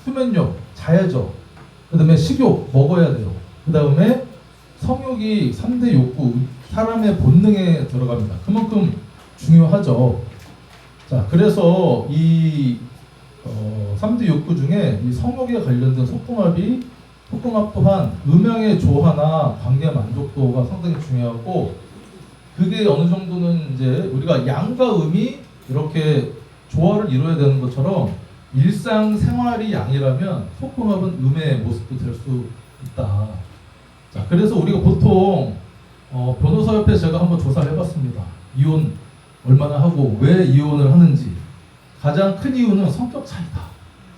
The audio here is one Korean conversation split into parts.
수면욕, 자야죠. 그 다음에 식욕, 먹어야 돼요. 그 다음에 성욕이 3대 욕구, 사람의 본능에 들어갑니다. 그만큼 중요하죠. 자, 그래서 이 3대 욕구 중에 이 성욕에 관련된 속궁합 또한 음양의 조화나 관계 만족도가 상당히 중요하고, 그게 어느 정도는 이제 우리가 양과 음이 이렇게 조화를 이루어야 되는 것처럼 일상생활이 양이라면 속궁합은 음의 모습도 될 수 있다. 자, 그래서 우리가 보통 변호사협회 제가 한번 조사를 해봤습니다. 이혼 얼마나 하고 왜 이혼을 하는지. 가장 큰 이유는 성격 차이다.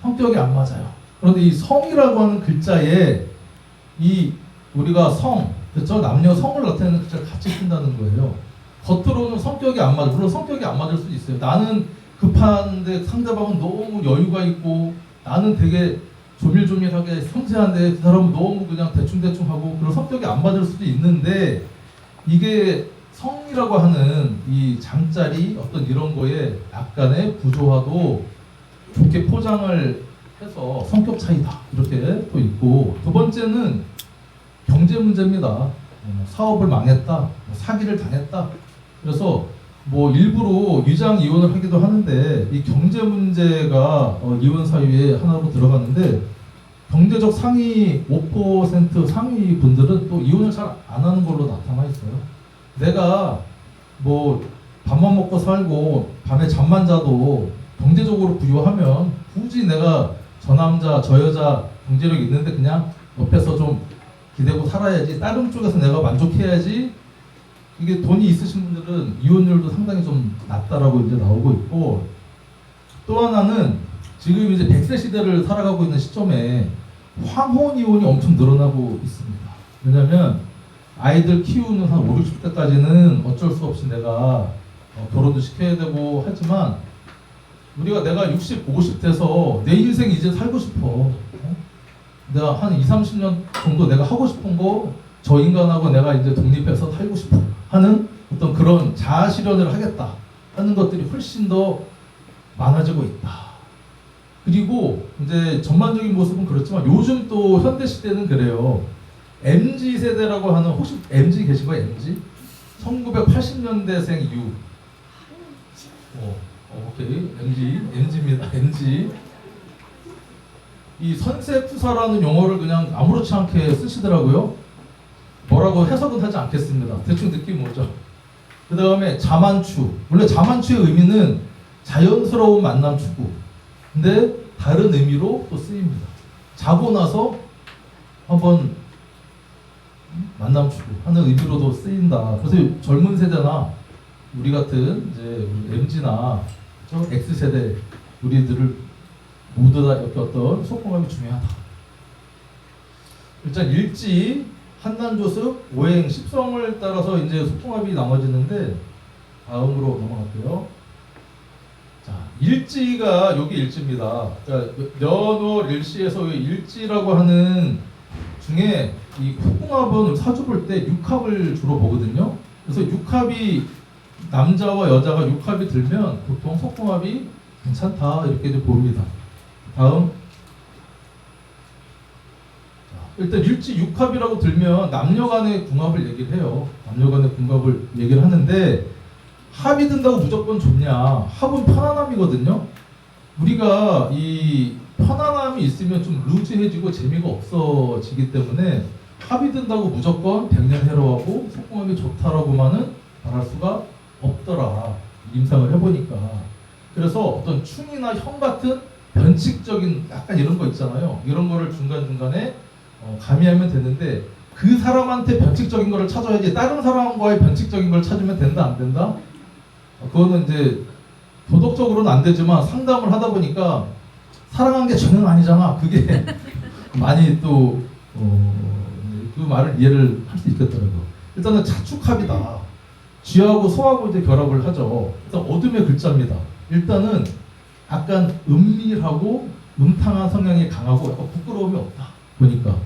성격이 안 맞아요. 그런데 이 성이라고 하는 글자에 이 우리가 성, 그렇죠? 남녀 성을 나타내는 글자를 같이 쓴다는 거예요. 겉으로는 성격이 안 맞아. 물론 성격이 안 맞을 수도 있어요. 나는 급한데 상대방은 너무 여유가 있고, 나는 되게 조밀조밀하게 섬세한데 그 사람은 너무 그냥 대충대충하고, 그런 성격이 안 맞을 수도 있는데, 이게 성이라고 하는 이 잠자리 어떤 이런 거에 약간의 부조화도 좋게 포장을 해서 성격 차이다 이렇게 또 있고, 두 번째는 경제 문제입니다. 사업을 망했다, 사기를 당했다. 그래서 뭐 일부러 위장 이혼을 하기도 하는데, 이 경제 문제가 이혼 사유에 하나로 들어가는데, 경제적 상위 5% 상위 분들은 또 이혼을 잘 안 하는 걸로 나타나 있어요. 내가 뭐 밥만 먹고 살고 밤에 잠만 자도 경제적으로 부유하면 굳이 내가 저 남자 저 여자 경제력 있는데 그냥 옆에서 좀 기대고 살아야지, 다른 쪽에서 내가 만족해야지. 이게 돈이 있으신 분들은 이혼율도 상당히 좀 낮다라고 이제 나오고 있고, 또 하나는 지금 이제 100세 시대를 살아가고 있는 시점에 황혼 이혼이 엄청 늘어나고 있습니다. 왜냐면 아이들 키우는 한 5, 60대까지는 어쩔 수 없이 내가 결혼도 시켜야 되고 하지만, 내가 60, 50대에서 내 인생 이제 살고 싶어. 내가 한 20, 30년 정도 내가 하고 싶은 거, 저 인간하고 내가 이제 독립해서 살고 싶어 하는 어떤 그런 자아 실현을 하겠다 하는 것들이 훨씬 더 많아지고 있다. 그리고 이제 전반적인 모습은 그렇지만 요즘 또 현대 시대는 그래요. MZ 세대라고 하는, 혹시 MZ 계신 거예요? MZ? 1980년대생 이후. 오케이. MZ입니다. MZ. 이 선세푸사라는 용어를 그냥 아무렇지 않게 쓰시더라고요. 뭐라고 해석은 하지 않겠습니다. 대충 느낌이 오죠. 그 다음에 자만추. 원래 자만추의 의미는 자연스러운 만남 추구. 근데 다른 의미로 또 쓰입니다. 자고 나서 한번 만남 추구 하는 의미로도 쓰인다. 그래서 젊은 세대나 우리 같은 이제 MZ나 X세대 우리들을 모두 다 이렇게 어떤 속궁합이 중요하다. 일단 일지, 한난조습, 오행, 십성을 따라서 이제 속궁합이 나눠지는데, 다음으로 넘어갈게요. 자, 일지가 여기 일지입니다. 그러니까 연월 일시에서 일지라고 하는 중에 이 속궁합은 사주 볼 때 육합을 주로 보거든요. 그래서 육합이 남자와 여자가 육합이 들면 보통 속궁합이 괜찮다 이렇게 이제 봅니다. 다음. 일단 일지 육합이라고 들면 남녀 간의 궁합을 얘기를 해요. 남녀 간의 궁합을 얘기를 하는데, 합이 든다고 무조건 좋냐? 합은 편안함이거든요. 우리가 이 편안함이 있으면 좀 루즈해지고 재미가 없어지기 때문에 합이 든다고 무조건 백년해로하고 속궁합이 좋다라고만은 말할 수가 없더라. 임상을 해보니까. 그래서 어떤 충이나 형 같은 변칙적인 약간 이런 거 있잖아요. 이런 거를 중간중간에 가미하면 되는데, 그 사람한테 변칙적인 거를 찾아야지 다른 사람과의 변칙적인 걸 찾으면 된다 안 된다? 그거는 이제 도덕적으로는 안 되지만 상담을 하다 보니까 사랑한 게 죄는 아니잖아. 그게 많이 또 그 말을 이해를 할 수 있겠더라고요. 일단은 자축합이다. 쥐하고 소하고 이제 결합을 하죠. 일단 어둠의 글자입니다. 일단은 약간 은밀하고 음탕한 성향이 강하고 약간 부끄러움이 없다 보니까.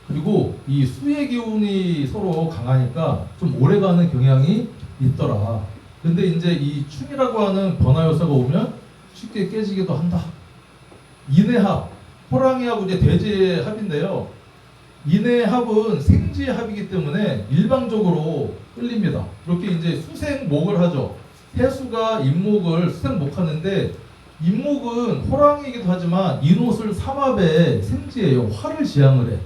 그리고 이 수의 기운이 서로 강하니까 좀 오래가는 경향이 있더라. 근데 이제 이 충이라고 하는 변화 요소가 오면 쉽게 깨지기도 한다. 인해합, 호랑이하고 이제 돼지의 합인데요. 인해의 합은 생지의 합이기 때문에 일방적으로 끌립니다. 이렇게 이제 수생목을 하죠. 해수가 인목을 수생목하는데, 인목은 호랑이이기도 하지만 인옷을 삼합의 생지예요. 화를 지향을 해.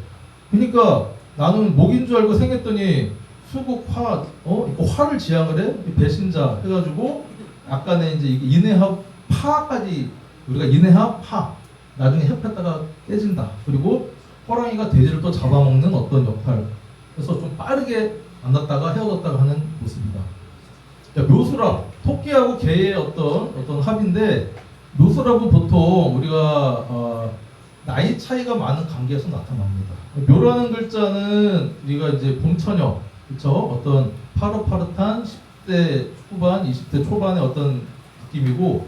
그러니까 나는 목인 줄 알고 생겼더니 수국 화, 이거 화를 지향을 해? 배신자 해가지고 약간의 이제 인해합 파까지, 우리가 인해합 파, 나중에 협했다가 깨진다. 그리고 호랑이가 돼지를 또 잡아먹는 어떤 역할. 그래서 좀 빠르게 만났다가 헤어졌다가 하는 모습이다. 자, 묘수랍, 토끼하고 개의 어떤 합인데, 묘수랍은 보통 우리가 나이 차이가 많은 관계에서 나타납니다. 묘라는 글자는 우리가 이제 봄처녀, 그렇죠? 어떤 파릇파릇한 10대 후반, 20대 초반의 어떤 느낌이고,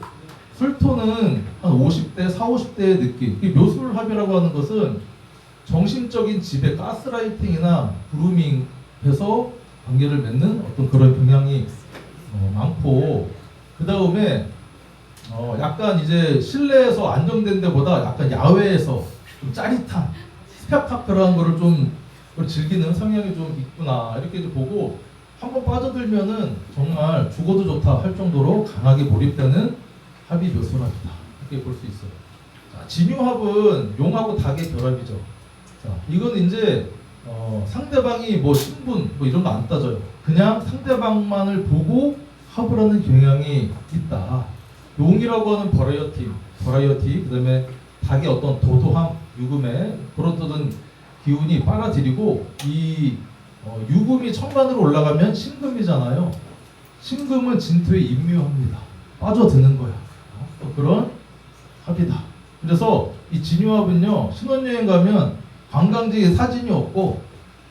술토는 한 50대, 40, 50대의 느낌. 이 묘술합이라고 하는 것은 정신적인 지배, 가스라이팅이나 그루밍해서 관계를 맺는 어떤 그런 경향이 많고, 그 다음에 약간 이제 실내에서 안정된 데보다 약간 야외에서 좀 짜릿한 스펙타클한 거를 좀 즐기는 성향이 좀 있구나, 이렇게 이제 보고, 한번 빠져들면은 정말 죽어도 좋다 할 정도로 강하게 몰입되는 합이 묘술합이다, 이렇게 볼 수 있어요. 자, 진유합은 용하고 닭의 결합이죠. 자, 이건 이제 상대방이 뭐 신분 뭐 이런 거 안 따져요. 그냥 상대방만을 보고 합을 하는 경향이 있다. 용이라고 하는 버라이어티, 그다음에 닭의 어떤 도도함, 유금의 그런 어떤 기운이 빨아들이고, 이 유금이 천간으로 올라가면 신금이잖아요. 신금은 진토에 임묘합니다. 빠져드는 거야. 또 그런 합이다. 그래서 이 진유합은요, 신혼여행 가면 관광지에 사진이 없고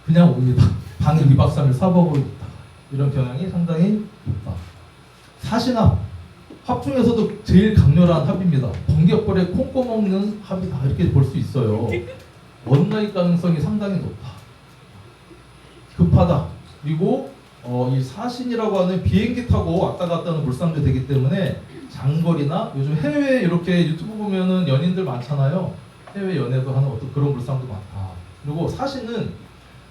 그냥 옵니다. 방에 2박 3일 사보고 있다. 이런 경향이 상당히 높다. 사신합, 합 중에서도 제일 강렬한 합입니다. 번개벌에 콩 꺼먹는 합이다, 이렇게 볼 수 있어요. 원나잇 가능성이 상당히 높다. 급하다. 그리고 이 사신이라고 하는 비행기 타고 왔다 갔다 하는 물상도 되기 때문에 장거리나 요즘 해외 이렇게 유튜브 보면은 연인들 많잖아요. 해외 연애도 하는 어떤 그런 물상도 많다. 그리고 사신은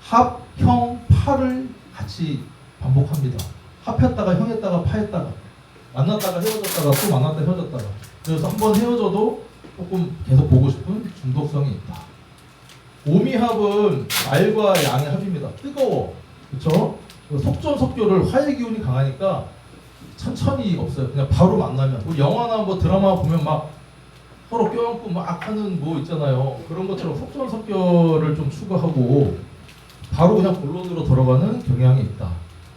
합, 형, 파를 같이 반복합니다. 합했다가 형했다가 파했다가 만났다가 헤어졌다가 또 만났다 헤어졌다가. 그래서 한번 헤어져도 조금 계속 보고 싶은 중독성이 있다. 오미합은 말과 양의 합입니다. 뜨거워, 그렇죠? 속전속결을, 화의 기운이 강하니까 천천히 없어요. 그냥 바로 만나면. 우리 영화나 뭐 드라마 보면 막 서로 껴안고 막 하는 뭐 있잖아요. 그런 것처럼 속전속결을 좀 추구하고 바로 그냥 본론으로 들어가는 경향이 있다.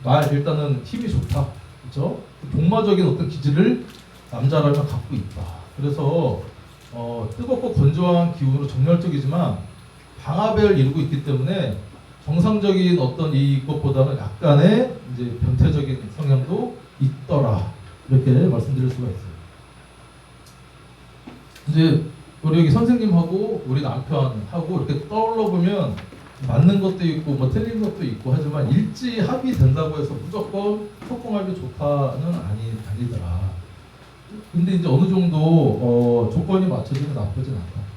말 일단은 힘이 좋다, 그렇죠? 동마적인 어떤 기질을 남자라면 갖고 있다. 그래서 뜨겁고 건조한 기운으로 정열적이지만 방화배를 이루고 있기 때문에 정상적인 어떤 이것보다는 약간의 이제 변태적인 성향도 있더라, 이렇게 말씀드릴 수가 있어요. 이제 우리 여기 선생님하고 우리 남편하고 이렇게 떠올려 보면 맞는 것도 있고 뭐 틀린 것도 있고 하지만 일지합이 된다고 해서 무조건 속궁합이 좋다는 아니더라. 근데 이제 어느 정도 조건이 맞춰지면 나쁘진 않다.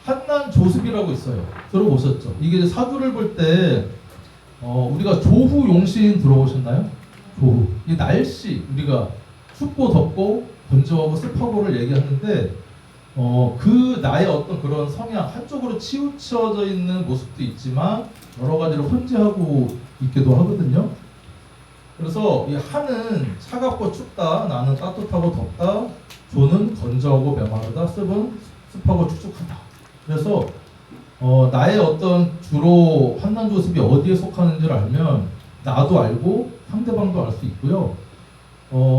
한난조습이라고 있어요. 들어보셨죠? 이게 이제 사주를 볼 때 우리가 조후용신 들어보셨나요? 조후. 이 날씨, 우리가 춥고 덥고 건조하고 습하고를 얘기하는데 그 나의 어떤 그런 성향 한쪽으로 치우쳐져 있는 모습도 있지만 여러 가지로 혼재하고 있기도 하거든요. 그래서 이 한은 차갑고 춥다, 나는 따뜻하고 덥다, 조는 건조하고 메마르다, 습은 습하고 축축하다. 그래서 나의 어떤 주로 한난조습이 어디에 속하는지를 알면 나도 알고 상대방도 알 수 있고요.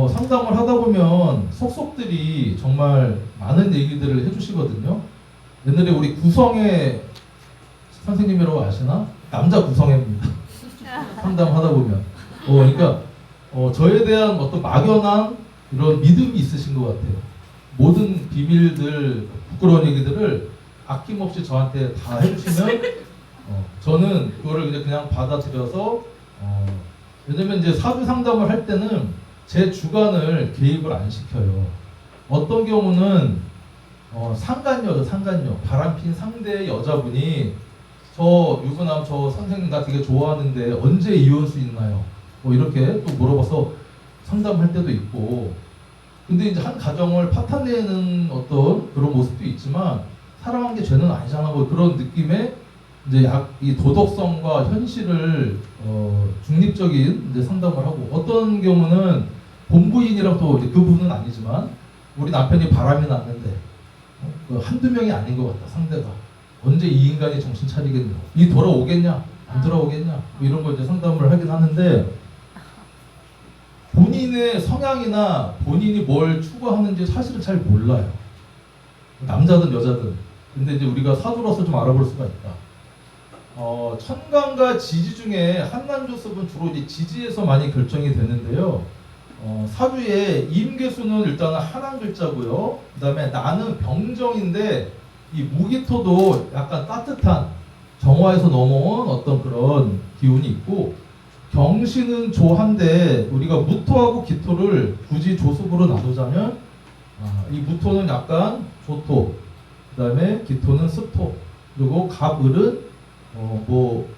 상담을 하다 보면 속속들이 정말 많은 얘기들을 해주시거든요. 옛날에 우리 구성애 선생님이라고 아시나? 남자 구성애입니다. 상담하다 보면. 그러니까 저에 대한 어떤 막연한 이런 믿음이 있으신 것 같아요. 모든 비밀들, 부끄러운 얘기들을 아낌없이 저한테 다 해주시면 저는 그거를 이제 그냥 받아들여서 왜냐면 이제 사주 상담을 할 때는 제 주관을 개입을 안 시켜요. 어떤 경우는 상간녀죠, 상간녀. 바람핀 상대의 여자분이 저 유부남 저 선생님 나 되게 좋아하는데 언제 이혼할 수 있나요? 뭐 이렇게 또 물어봐서 상담할 때도 있고. 근데 이제 한 가정을 파탄내는 어떤 그런 모습도 있지만 사랑한 게 죄는 아니잖아 뭐 그런 느낌의 이제 이 도덕성과 현실을 중립적인 이제 상담을 하고, 어떤 경우는 본부인이랑 또 이제 그 부분은 아니지만 우리 남편이 바람이 났는데 한두 명이 아닌 것 같다 상대가. 언제 이 인간이 정신 차리겠냐, 이 돌아오겠냐 안 돌아오겠냐 뭐 이런 걸 이제 상담을 하긴 하는데, 본인의 성향이나 본인이 뭘 추구하는지 사실은 잘 몰라요. 남자든 여자든. 근데 이제 우리가 사주로서 좀 알아볼 수가 있다. 천간과 지지 중에 한난조습은 주로 이제 지지에서 많이 결정이 되는데요. 사주의 임계수는 일단은 한한 글자고요. 그 다음에 나는 병정인데 이 무기토도 약간 따뜻한 정화에서 넘어온 어떤 그런 기운이 있고, 경신은 조한데 우리가 무토하고 기토를 굳이 조습으로 나누자면 이 무토는 약간 조토, 그 다음에 기토는 습토, 그리고 갑을은 뭐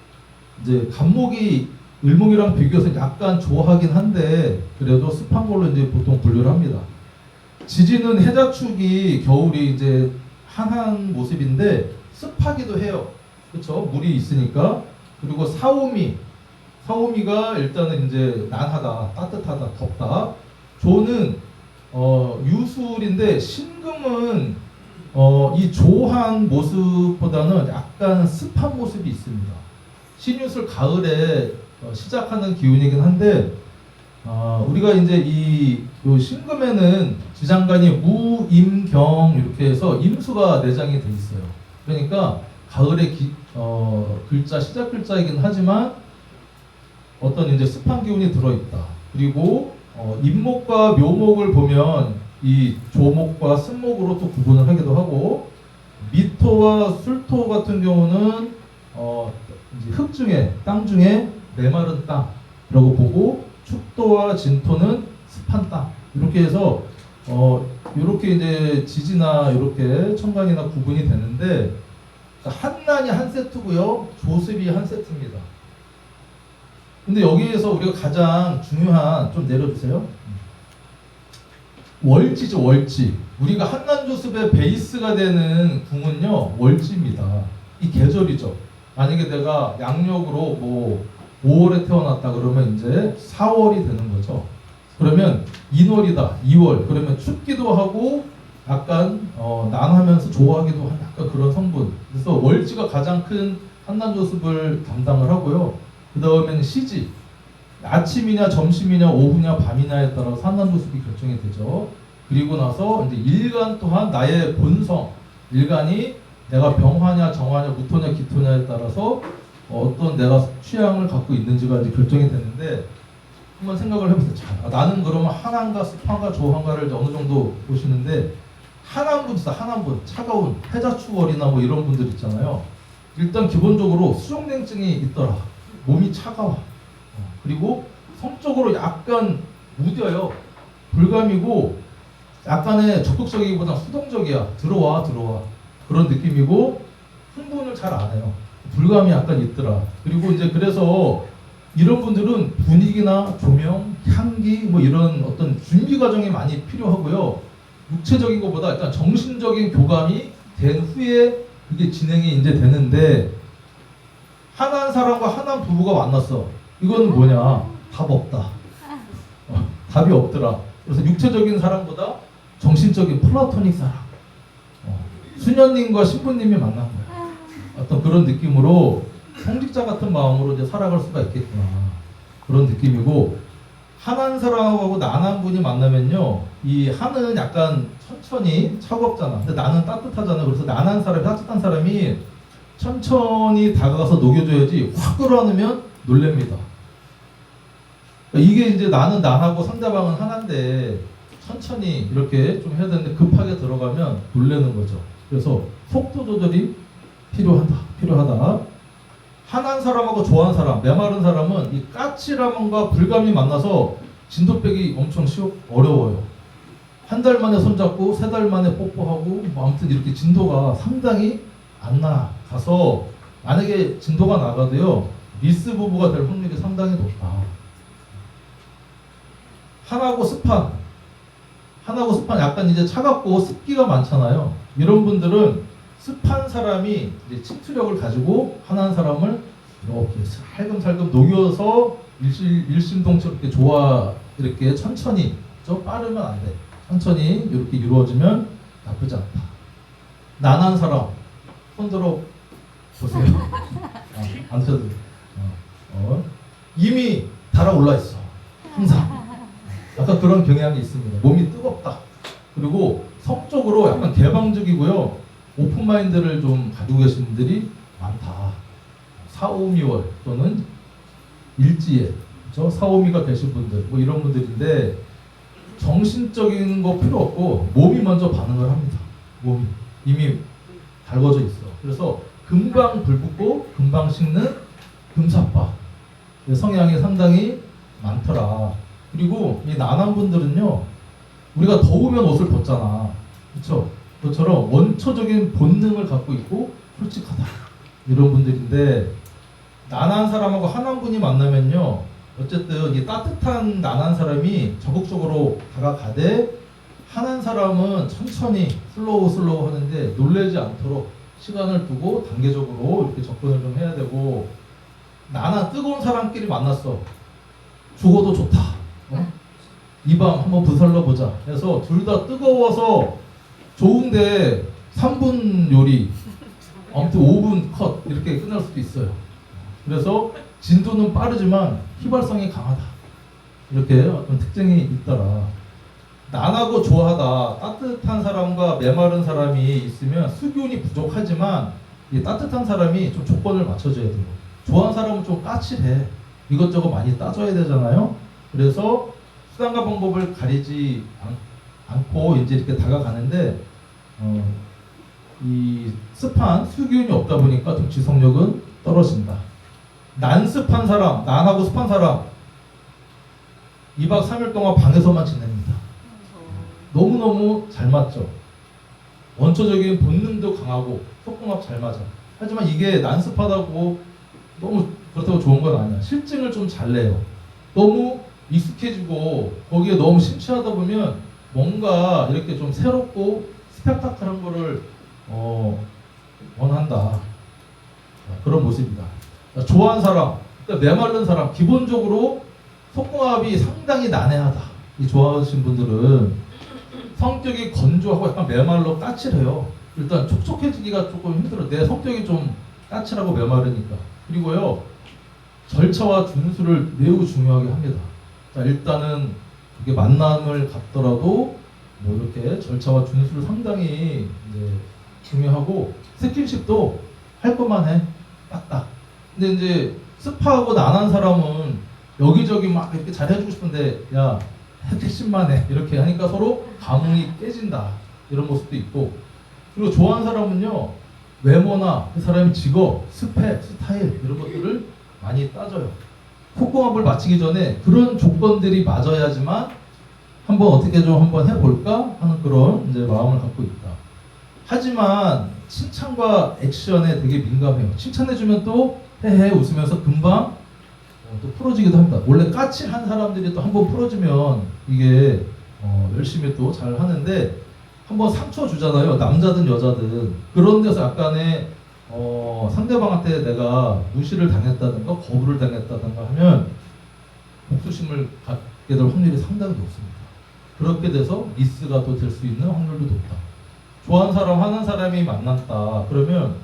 이제 갑목이 을목이랑 비교해서 약간 조하긴 한데 그래도 습한 걸로 이제 보통 분류를 합니다. 지지는 해자축이 겨울이 이제 한한 모습인데 습하기도 해요. 그렇죠? 물이 있으니까. 그리고 사오미가 일단은 이제 난하다, 따뜻하다, 덥다. 조는 유술인데 신금은 이 조한 모습보다는 약간 습한 모습이 있습니다. 신유술 가을에 시작하는 기운이긴 한데 우리가 이제 이 신금에는 지장간이 무, 임, 경 이렇게 해서 임수가 내장이 돼 있어요. 그러니까 가을의 글자 시작 글자이긴 하지만 어떤 이제 습한 기운이 들어있다. 그리고 임목과 묘목을 보면 이 조목과 습목으로 또 구분을 하기도 하고, 미토와 술토 같은 경우는 이제 흙 중에 땅 중에 메마른 땅이라고 보고, 축토와 진토는 습한 땅 이렇게 해서 이렇게 이제 지지나 이렇게 천간이나 구분이 되는데, 한난이 한 세트고요, 조습이 한 세트입니다. 근데 여기에서 우리가 가장 중요한, 좀 내려주세요. 월지죠, 월지. 우리가 한난조습의 베이스가 되는 궁은요, 월지입니다. 이 계절이죠. 만약에 내가 양력으로 뭐 5월에 태어났다 그러면 이제 4월이 되는 거죠. 그러면 인월이다, 2월. 그러면 춥기도 하고 약간 난하면서 좋아하기도 한 약간 그런 성분. 그래서 월지가 가장 큰 한난조습을 담당을 하고요. 그 다음에는 시지. 아침이냐 점심이냐 오후냐 밤이냐에 따라서 한난조습이 결정이 되죠. 그리고 나서 이제 일간 또한 나의 본성, 일간이 내가 병화냐 정화냐 무토냐 기토냐에 따라서 어떤 내가 취향을 갖고 있는지가 이제 결정이 되는데, 한번 생각을 해보세요. 자, 나는 그러면 한한가 습한가 조한가를 이제 어느 정도 보시는데, 한한분 있어, 한한분 차가운 해자축월이나 뭐 이런 분들 있잖아요. 일단 기본적으로 수족냉증이 있더라. 몸이 차가워. 그리고 성적으로 약간 무뎌요. 불감이고 약간의 적극적이기보다 수동적이야. 들어와 그런 느낌이고 흥분을 잘 안 해요. 불감이 약간 있더라. 그리고 이제 그래서 이런 분들은 분위기나 조명, 향기 뭐 이런 어떤 준비 과정이 많이 필요하고요. 육체적인 것보다 일단 정신적인 교감이 된 후에 그게 진행이 이제 되는데, 한한 사람과 한한 부부가 만났어. 이건 뭐냐? 답 없다. 답이 없더라. 그래서 육체적인 사랑보다 정신적인 플라토닉 사랑. 수녀님과 신부님이 만난 거야. 어떤 그런 느낌으로 성직자 같은 마음으로 이제 살아갈 수가 있겠구나. 그런 느낌이고, 한한 사람하고 난한 분이 만나면요, 이 한은 약간 천천히 차갑잖아. 근데 나는 따뜻하잖아. 그래서 난한 사람이, 따뜻한 사람이 천천히 다가가서 녹여줘야지 확 끌어안으면 놀랍니다. 이게 이제 나는 난하고 상대방은 하나인데 천천히 이렇게 좀 해야 되는데 급하게 들어가면 놀라는 거죠. 그래서 속도 조절이 필요하다. 한한 사람하고 좋아하는 사람, 메마른 사람은 이 까칠함과 불감이 만나서 진도 빼기 엄청 어려워요. 한 달 만에 손잡고 3달 만에 뽀뽀하고 뭐 아무튼 이렇게 진도가 상당히 안 나가서 만약에 진도가 나가도요 미스 부부가 될 확률이 상당히 높다. 한하고 습한 약간 이제 차갑고 습기가 많잖아요. 이런 분들은 습한 사람이 이제 침투력을 가지고 한한 사람을 이렇게 살금살금 녹여서 일심동체 이렇게 천천히 좀 빠르면 안 돼. 천천히 이렇게 이루어지면 나쁘지 않다. 난한 사람 손 들어 보세요. 안 쳐도 이미 달아올라 있어. 항상 약간 그런 경향이 있습니다. 몸이 뜨겁다. 그리고 성적으로 약간 개방적이고요. 오픈마인드를 좀 가지고 계신 분들이 많다. 4, 5, 2월 또는 일지에 그렇죠? 4, 5, 2가 계신 분들 뭐 이런 분들인데 정신적인 거 필요 없고 몸이 먼저 반응을 합니다. 몸이 이미 달궈져 있어. 그래서 금방 불붙고 금방 식는 금사빠 성향이 상당히 많더라. 그리고 이 난한 분들은요, 우리가 더우면 옷을 벗잖아. 그렇죠? 그것처럼 원초적인 본능을 갖고 있고 솔직하다. 이런 분들인데 난한 사람하고 한한 분이 만나면요, 어쨌든 이 따뜻한 난한 사람이 적극적으로 다가가되 한한 사람은 천천히 슬로우 하는데 놀라지 않도록 시간을 두고 단계적으로 이렇게 접근을 좀 해야 되고, 난한 뜨거운 사람끼리 만났어. 죽어도 좋다. 이 밤 한번 부살러 보자. 그래서 둘 다 뜨거워서 좋은데 3분 요리, 아무튼 5분 컷 이렇게 끝날 수도 있어요. 그래서 진도는 빠르지만 휘발성이 강하다. 이렇게 어떤 특징이 있더라. 난하고 좋아하다. 따뜻한 사람과 메마른 사람이 있으면 수기운이 부족하지만 이 따뜻한 사람이 좀 조건을 맞춰줘야 돼요. 좋아하는 사람은 좀 까칠해. 이것저것 많이 따져야 되잖아요. 그래서 수단과 방법을 가리지 않고 이제 이렇게 다가가는데 이 습한 수기운이 없다 보니까 좀 지속력은 떨어진다. 난습한 사람, 난하고 습한 사람 2박 3일 동안 방에서만 지냅니다. 너무너무 잘 맞죠. 원초적인 본능도 강하고 속궁합 잘 맞아. 하지만 이게 난습하다고 너무 그렇다고 좋은 건 아니야. 실증을 좀 잘 내요. 너무 익숙해지고 거기에 너무 심취하다 보면 뭔가 이렇게 좀 새롭고 스펙타클한 거를 원한다. 그런 모습이다. 좋아하는 사람, 메마른 사람, 기본적으로 속궁합이 상당히 난해하다. 이 좋아하시는 분들은 성격이 건조하고 약간 메말로 까칠해요. 일단 촉촉해지기가 조금 힘들어. 내 성격이 좀 까칠하고 메마르니까. 그리고요, 절차와 준수를 매우 중요하게 합니다. 자, 일단은 이게 만남을 갖더라도 뭐 이렇게 절차와 준수를 상당히 이제 중요하고, 스킨십도 할 것만 해. 딱딱. 근데 이제 습하고 난한 사람은 여기저기 막 이렇게 잘 해주고 싶은데, 야, 핵심만 해. 이렇게 하니까 서로 감흥이 깨진다. 이런 모습도 있고, 그리고 좋아하는 사람은요, 외모나 그 사람의 직업, 스펙, 스타일 이런 것들을 많이 따져요. 속궁합을 마치기 전에 그런 조건들이 맞아야지만 한번 어떻게 좀 한번 해볼까 하는 그런 이제 마음을 갖고 있다. 하지만 칭찬과 액션에 되게 민감해요. 칭찬해주면 또 헤헤 웃으면서 금방 또 풀어지기도 합니다. 원래 까칠한 사람들이 또 한번 풀어지면 이게 열심히 또 잘 하는데, 한번 상처 주잖아요. 남자든 여자든. 그런 데서 약간의 상대방한테 내가 무시를 당했다든가 거부를 당했다든가 하면 복수심을 갖게 될 확률이 상당히 높습니다. 그렇게 돼서 미스가 또 될 수 있는 확률도 높다. 좋아하는 사람, 하는 사람이 만났다. 그러면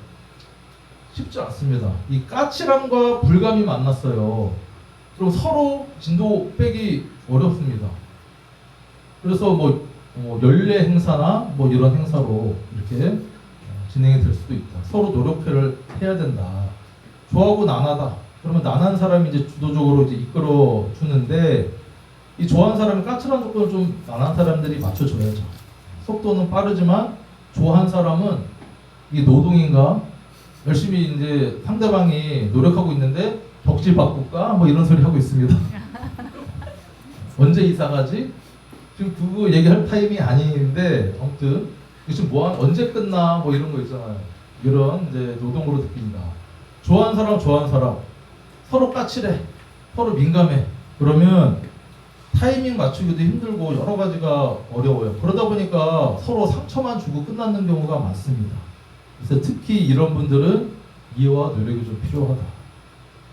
쉽지 않습니다. 이 까칠함과 불감이 만났어요. 그럼 서로 진도 빼기 어렵습니다. 그래서 뭐 연례 행사나 뭐 이런 행사로 이렇게 진행이 될 수도 있다. 서로 노력을 해야 된다. 좋아하고 난하다. 그러면 난한 사람이 이제 주도적으로 이제 이끌어 주는데, 이 좋아하는 사람이 까칠한 조건을 좀 나난 사람들이 맞춰줘야죠. 속도는 빠르지만 좋아하는 사람은 이 노동인가 열심히 이제 상대방이 노력하고 있는데 덕질 바꿀까 뭐 이런 소리 하고 있습니다. 언제 이사 가지? 지금 그거 얘기할 타임이 아닌데 아무튼 지금 언제 끝나 뭐 이런 거 있잖아요. 이런 이제 노동으로 느낍니다. 좋아하는 사람 서로 까칠해, 서로 민감해. 그러면 타이밍 맞추기도 힘들고 여러 가지가 어려워요. 그러다 보니까 서로 상처만 주고 끝나는 경우가 많습니다. 그래서 특히 이런 분들은 이해와 노력이 좀 필요하다.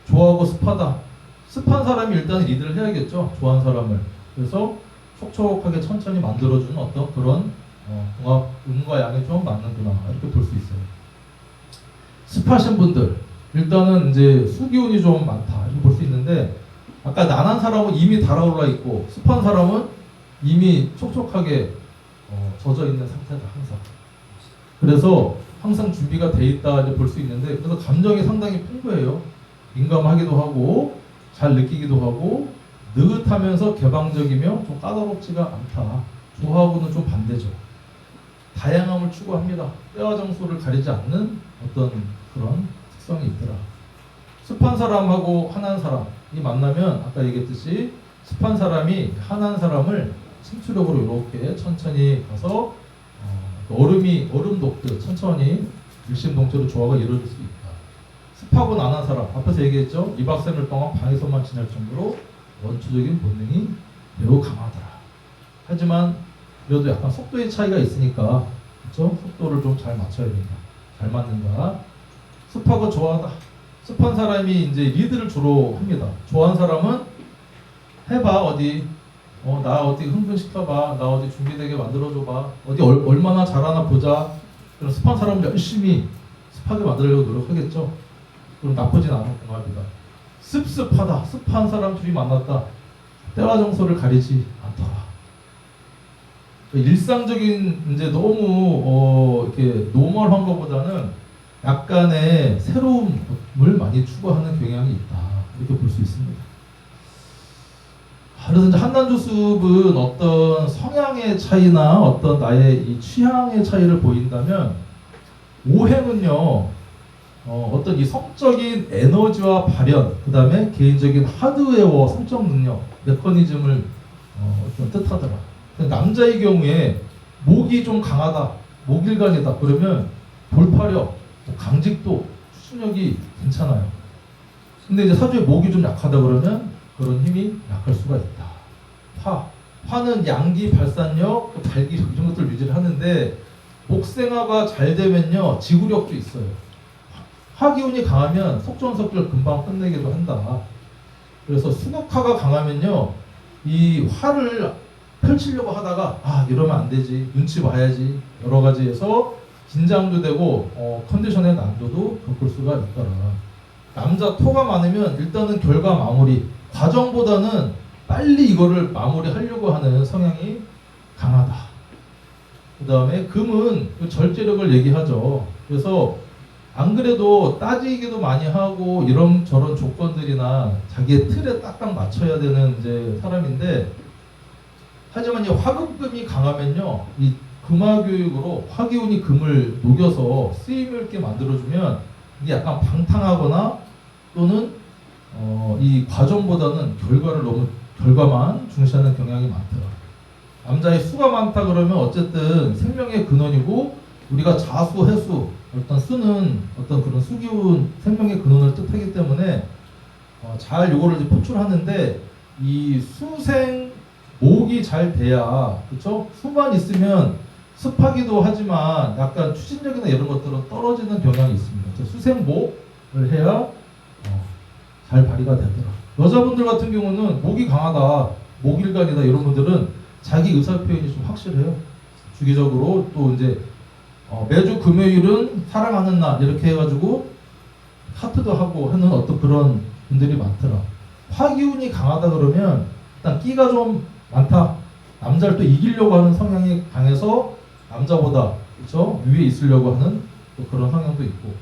좋아하고 습하다. 습한 사람이 일단 리드를 해야겠죠. 좋아하는 사람을. 그래서 촉촉하게 천천히 만들어주는 어떤 그런 음과 양이 좀 맞는구나 이렇게 볼 수 있어요. 습하신 분들 일단은 이제 수기운이 좀 많다 이렇게 볼 수 있는데 아까 난한 사람은 이미 달아올라 있고 습한 사람은 이미 촉촉하게 젖어 있는 상태다 항상. 그래서 항상 준비가 돼 있다 이제 볼 수 있는데 그래서 감정이 상당히 풍부해요. 민감하기도 하고 잘 느끼기도 하고 느긋하면서 개방적이며 좀 까다롭지가 않다. 좋아하고는 좀 반대죠. 다양함을 추구합니다. 때와 장소를 가리지 않는 어떤 그런 특성이 있더라. 습한 사람하고 환한 사람이 만나면 아까 얘기했듯이 습한 사람이 환한 사람을 침투력으로 이렇게 천천히 가서 얼음 녹듯 천천히 일심동체로 조화가 이루어질 수 있다. 습하고 난한 사람 앞에서 얘기했죠. 2박 3일 동안 방에서만 지낼 정도로 원초적인 본능이 매우 강하더라. 하지만 그래도 약간 속도의 차이가 있으니까 그렇죠? 속도를 좀 잘 맞춰야 된다. 잘 맞는가? 습하고 좋아하다. 습한 사람이 이제 리드를 주로 합니다. 좋아하는 사람은 해봐 어디 나 어디 흥분시켜봐. 나 어디 준비되게 만들어줘봐. 어디 얼마나 잘하나 보자. 그럼 습한 사람은 열심히 습하게 만들려고 노력하겠죠. 그럼 나쁘진 않은 공합이다. 습습하다. 습한 사람 둘이 만났다. 때와 장소를 가리지 않더라. 일상적인 이제 너무 이렇게 노멀한 것보다는 약간의 새로움을 많이 추구하는 경향이 있다. 이렇게 볼 수 있습니다. 그래서 이제 한난조습은 어떤 성향의 차이나 어떤 나의 이 취향의 차이를 보인다면 오행은요 어떤 이 성적인 에너지와 발현, 그 다음에 개인적인 하드웨어, 성적 능력, 메커니즘을 좀 뜻하더라. 남자의 경우에 목이 좀 강하다, 목일간이다 그러면 돌파력, 강직도, 추진력이 괜찮아요. 근데 이제 사주에 목이 좀 약하다 그러면 그런 힘이 약할 수가 있다. 화는 양기, 발산력, 발기력 이런 것들 유지를 하는데 목생화가 잘 되면요 지구력도 있어요. 화기운이 강하면 속전속결 금방 끝내기도 한다. 그래서 수국화가 강하면요 이 화를 펼치려고 하다가 이러면 안 되지, 눈치 봐야지 여러 가지에서 긴장도 되고 컨디션의 난도도 겪을 수가 있더라. 남자 토가 많으면 일단은 결과 마무리 과정보다는 빨리 이거를 마무리하려고 하는 성향이 강하다. 그 다음에 금은 절제력을 얘기하죠. 그래서 안 그래도 따지기도 많이 하고 이런 저런 조건들이나 자기의 틀에 딱딱 맞춰야 되는 이제 사람인데 하지만 이 화금금이 강하면요 이 금화교육으로 화기운이 금을 녹여서 쓰임을 있게 만들어주면 이게 약간 방탕하거나 또는 이 과정보다는 결과만 중시하는 경향이 많더라. 남자의 수가 많다 그러면 어쨌든 생명의 근원이고 우리가 자수, 해수 어떤 수는 어떤 그런 수기운 생명의 근원을 뜻하기 때문에 잘 요거를 이제 표출하는데 이 수생 목이 잘 돼야 그렇죠? 수만 있으면 습하기도 하지만 약간 추진력이나 이런 것들은 떨어지는 경향이 있습니다. 수생목을 해야 잘 발휘가 되더라. 여자분들 같은 경우는 목이 강하다, 목일간이다 이런 분들은 자기 의사 표현이 좀 확실해요. 주기적으로 또 이제 매주 금요일은 사랑하는 날 이렇게 해가지고 하트도 하고 하는 어떤 그런 분들이 많더라. 화기운이 강하다 그러면 일단 끼가 좀 많다. 남자를 또 이기려고 하는 성향이 강해서 남자보다 그렇죠? 위에 있으려고 하는 또 그런 성향도 있고.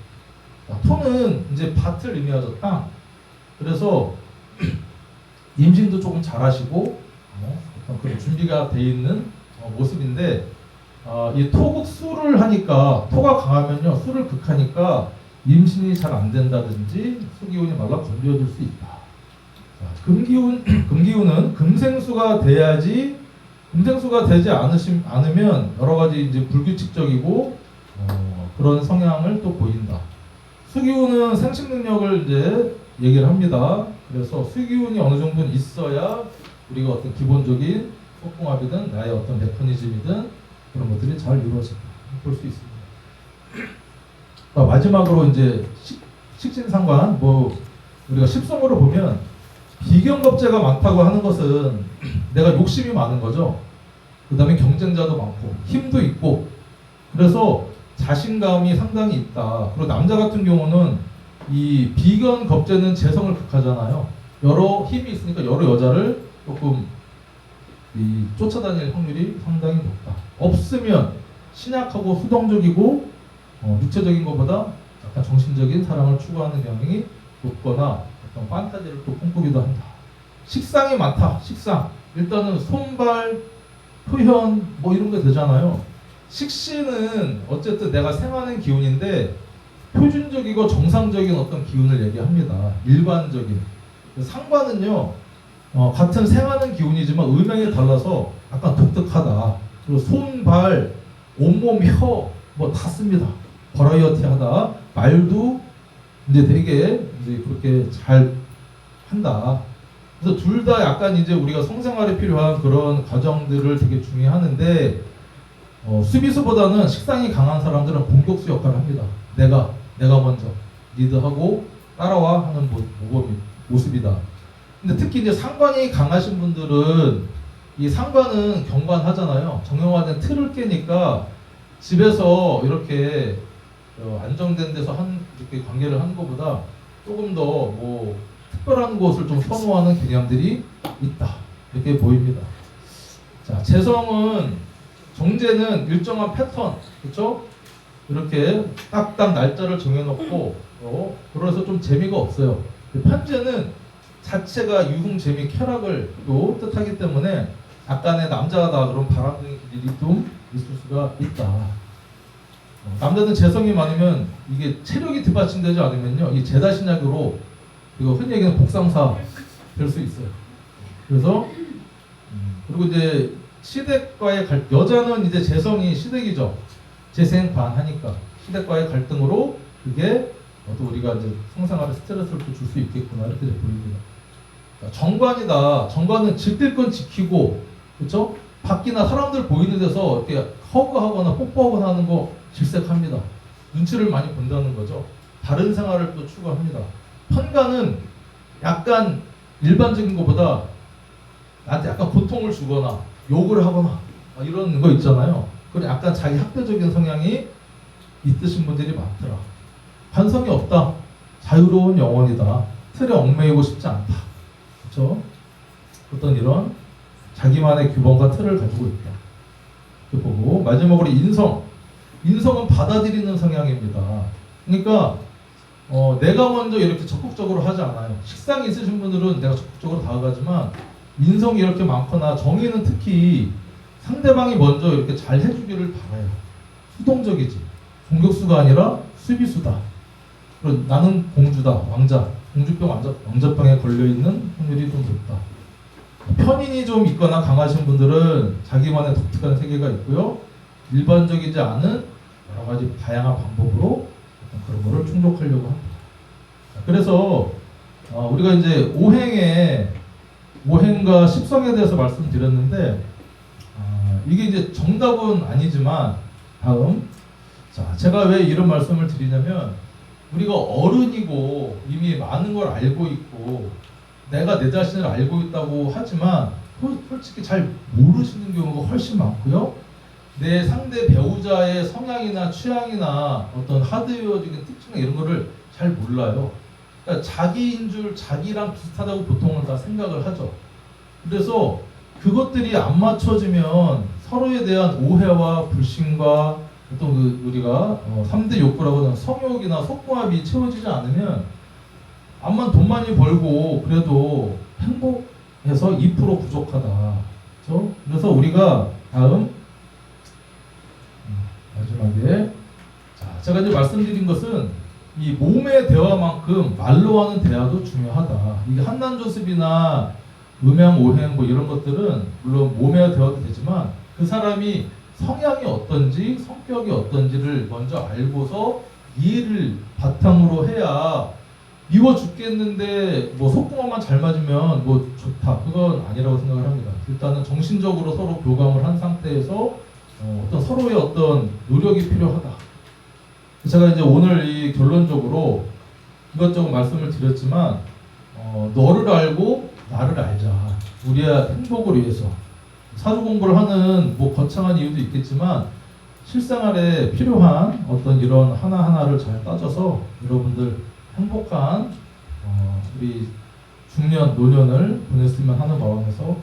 토는 이제 밭을 의미하죠. 땅. 그래서 임신도 조금 잘하시고 어떤 그런 준비가 돼 있는 모습인데 이 토국 수를 하니까 토가 강하면요 수를 극하니까 임신이 잘 안 된다든지 수기운이 말라 건조해질 수 있다. 자, 금기운은 금생수가 돼야지 금생수가 되지 않으면 여러 가지 이제 불규칙적이고 그런 성향을 또 보인다. 수기운은 생식 능력을 이제 얘기를 합니다. 그래서 수기운이 어느 정도는 있어야 우리가 어떤 기본적인 속궁합이든 나의 어떤 메커니즘이든 그런 것들이 잘 이루어진다. 볼 수 있습니다. 마지막으로 이제 식신상관 우리가 십성으로 보면 비견겁제가 많다고 하는 것은 내가 욕심이 많은 거죠. 그 다음에 경쟁자도 많고 힘도 있고 그래서 자신감이 상당히 있다. 그리고 남자 같은 경우는 이 비견겁제는 재성을 극하잖아요. 여러 힘이 있으니까 여러 여자를 조금 쫓아다닐 확률이 상당히 높다. 없으면 신약하고 수동적이고 육체적인 것보다 약간 정신적인 사랑을 추구하는 경향이 높거나 어떤 판타지를 또 꿈꾸기도 한다. 식상이 많다. 식상. 일단은 손발, 표현 이런 게 되잖아요. 식신은 어쨌든 내가 생하는 기운인데 표준적이고 정상적인 어떤 기운을 얘기합니다. 일반적인. 상관은요. 같은 생하는 기운이지만 음양이 달라서 약간 독특하다. 그리고 손, 발, 온몸, 혀 다 씁니다. 버라이어티하다. 말도 이제 되게 이제 그렇게 잘 한다. 그래서 둘 다 약간 이제 우리가 성생활에 필요한 그런 과정들을 되게 중요하는데 수비수보다는 식상이 강한 사람들은 공격수 역할을 합니다. 내가 먼저 리드하고 따라와 하는 모습이다. 근데 특히 이제 상관이 강하신 분들은 이 상관은 경관하잖아요. 정형화된 틀을 깨니까 집에서 이렇게 안정된 데서 이렇게 관계를 하는 것보다 조금 더 특별한 곳을 좀 선호하는 경향들이 있다. 이렇게 보입니다. 자, 재성은 정제는 일정한 패턴, 그렇죠? 이렇게 딱딱 날짜를 정해놓고 그래서 좀 재미가 없어요. 편제는 자체가 유흥, 재미, 쾌락을 또 뜻하기 때문에 약간의 남자다 그런 바람둥이 일이 좀 있을 수가 있다. 남자는 재성이 많으면 이게 체력이 뒷받침되지 않으면요, 이 제다신약으로 이거 흔히 얘기하는 복상사 될 수 있어요. 그래서 그리고 이제 시댁과의 여자는 이제 재성이 시댁이죠. 재생반하니까 시댁과의 갈등으로 그게 또 우리가 이제 성생활에 스트레스를 또 줄 수 있겠구나 이렇게 보입니다. 정관이다. 정관은 지킬 건 지키고, 그렇죠? 밖이나 사람들 보이는 데서 이렇게 허그하거나 뽀뽀하거나 하는 거 질색합니다. 눈치를 많이 본다는 거죠. 다른 생활을 또 추구합니다. 편관은 약간 일반적인 것보다 나한테 약간 고통을 주거나 욕을 하거나 이런 거 있잖아요. 그리고 약간 자기 학대적인 성향이 있으신 분들이 많더라. 반성이 없다. 자유로운 영혼이다. 틀에 얽매이고 싶지 않다. 그렇죠? 어떤 이런 자기만의 규범과 틀을 가지고 있다. 이렇게 보고 마지막으로 인성. 인성은 받아들이는 성향입니다. 그러니까 내가 먼저 이렇게 적극적으로 하지 않아요. 식상이 있으신 분들은 내가 적극적으로 다가가지만 인성이 이렇게 많거나 정의는 특히 상대방이 먼저 이렇게 잘 해주기를 바라요. 수동적이지. 공격수가 아니라 수비수다. 그리고 나는 공주다. 왕자. 공주병 왕자병에 걸려있는 확률이 좀 높다. 편인이 좀 있거나 강하신 분들은 자기만의 독특한 세계가 있고요. 일반적이지 않은 여러 가지 다양한 방법으로 그런 거를 충족하려고 합니다. 그래서 우리가 이제 오행과 십성에 대해서 말씀드렸는데 이게 이제 정답은 아니지만 다음 제가 왜 이런 말씀을 드리냐면 우리가 어른이고 이미 많은 걸 알고 있고 내가 내 자신을 알고 있다고 하지만 솔직히 잘 모르시는 경우가 훨씬 많고요. 내 상대 배우자의 성향이나 취향이나 어떤 하드웨어적인 특징 이런 거를 잘 몰라요. 그러니까 자기인 줄 자기랑 비슷하다고 보통은 다 생각을 하죠. 그래서 그것들이 안 맞춰지면 서로에 대한 오해와 불신과 어떤 우리가 3대 욕구라고 하는 성욕이나 속궁합이 채워지지 않으면 암만 돈 많이 벌고 그래도 해서 2% 부족하다. 그렇죠? 그래서 우리가 다음 마지막에 제가 이제 말씀드린 것은 이 몸의 대화만큼 말로 하는 대화도 중요하다. 이게 한난조습이나 음양 오행 뭐 이런 것들은 물론 몸의 대화도 되지만 그 사람이 성향이 어떤지 성격이 어떤지를 먼저 알고서 이해를 바탕으로 해야 미워 죽겠는데 뭐 속궁합만 잘 맞으면 뭐 좋다 그건 아니라고 생각을 합니다. 일단은 정신적으로 서로 교감을 한 상태에서 어떤 서로의 어떤 노력이 필요하다. 제가 이제 오늘 이 결론적으로 이것저것 말씀을 드렸지만 너를 알고 나를 알자. 우리의 행복을 위해서 사주 공부를 하는 뭐 거창한 이유도 있겠지만 실생활에 필요한 어떤 이런 하나하나를 잘 따져서 여러분들 행복한 우리 중년 노년을 보냈으면 하는 마음에서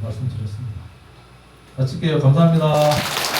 말씀드렸습니다. 마칠게요. 감사합니다.